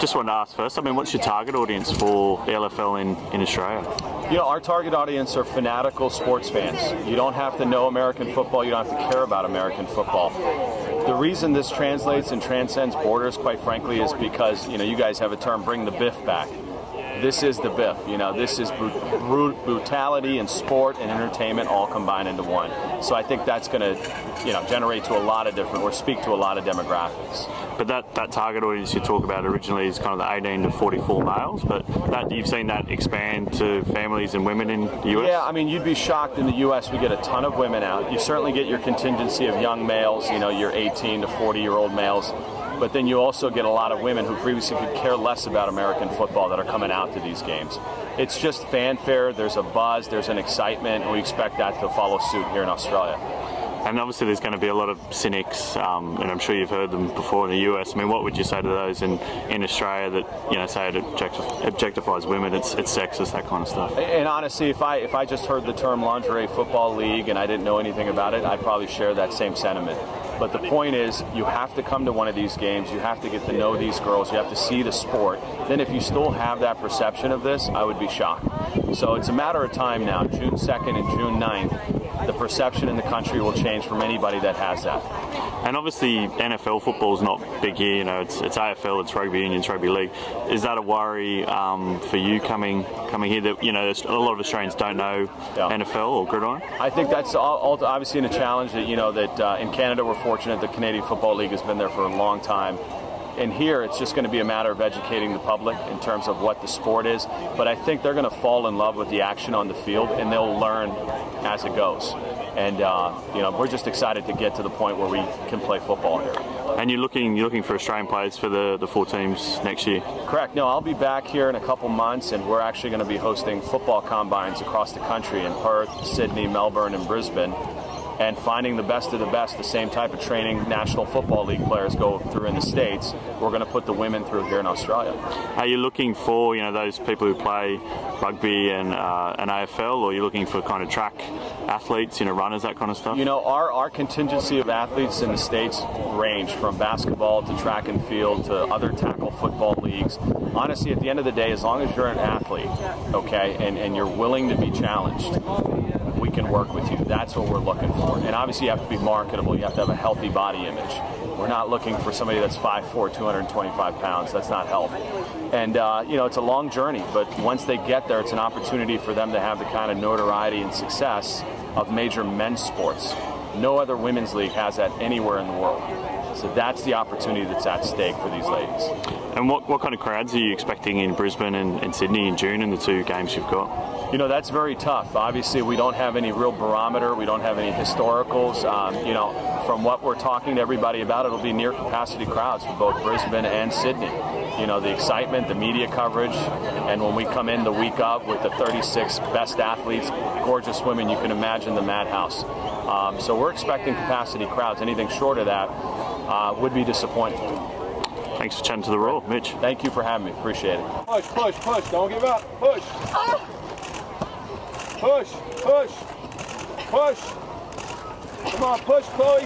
Just wanted to ask first, I mean, what's your target audience for the LFL in Australia? You know, our target audience are fanatical sports fans. You don't have to know American football, you don't have to care about American football. The reason this translates and transcends borders, quite frankly, is because, you know, you guys have a term, bring the biff back. This is the biff, you know, this is brutality and sport and entertainment all combined into one. So I think that's going to, you know, generate to a lot of different, or speak to a lot of demographics. But that target audience you talk about originally is kind of the 18 to 44 males, but that you've seen that expand to families and women in the US? Yeah, I mean, you'd be shocked in the US we get a ton of women out. You certainly get your contingency of young males, you know, your 18 to 40-year-old males. But then you also get a lot of women who previously could care less about American football that are coming out to these games. It's just fanfare, there's a buzz, there's an excitement, and we expect that to follow suit here in Australia. And obviously there's going to be a lot of cynics, and I'm sure you've heard them before in the US. I mean, what would you say to those in Australia that, you know, say it objectifies women, it's sexist, that kind of stuff? And honestly, if I just heard the term Lingerie Football League and I didn't know anything about it, I'd probably share that same sentiment. But the point is, you have to come to one of these games, you have to get to know these girls, you have to see the sport. Then if you still have that perception of this, I would be shocked. So it's a matter of time now, June 2nd and June 9th, the perception in the country will change from anybody that has that. And obviously NFL football is not big here, you know, it's AFL, it's rugby union, it's rugby league. Is that a worry for you coming here that, you know, a lot of Australians don't know NFL or gridiron? I think that's obviously a challenge that, you know, that in Canada we're fortunate the Canadian Football League has been there for a long time. And here it's just going to be a matter of educating the public in terms of what the sport is. But I think they're going to fall in love with the action on the field and they'll learn as it goes. And you know, we're just excited to get to the point where we can play football here. And you're looking for Australian players for the 4 teams next year? Correct. No, I'll be back here in a couple months, and we're actually going to be hosting football combines across the country in Perth, Sydney, Melbourne, and Brisbane. And finding the best of the best, the same type of training National Football League players go through in the States, we're going to put the women through here in Australia. Are you looking for, you know, those people who play rugby and AFL, or are you looking for kind of track athletes, you know, runners, that kind of stuff? You know, our contingency of athletes in the States range from basketball to track and field to other tackle football leagues. Honestly, at the end of the day, as long as you're an athlete, okay, and you're willing to be challenged, we can work with you. That's what we're looking for. And obviously you have to be marketable. You have to have a healthy body image. We're not looking for somebody that's 5'4", 225 pounds. That's not health. And you know, it's a long journey, but once they get there, it's an opportunity for them to have the kind of notoriety and success of major men's sports. No other women's league has that anywhere in the world. So that's the opportunity that's at stake for these ladies. And what kind of crowds are you expecting in Brisbane and Sydney in June in the 2 games you've got? You know, that's very tough. Obviously, we don't have any real barometer. We don't have any historicals. You know, from what we're talking to everybody about, it'll be near capacity crowds for both Brisbane and Sydney. You know, the excitement, the media coverage, and when we come in the week of with the 36 best athletes, gorgeous women, you can imagine the madhouse. So we're expecting capacity crowds. Anything short of that would be disappointing. Thanks for chatting to the Raw, Mitch. Thank you for having me. Appreciate it. Push, push, push. Don't give up. Push. Push, push, push. Come on, push, Chloe.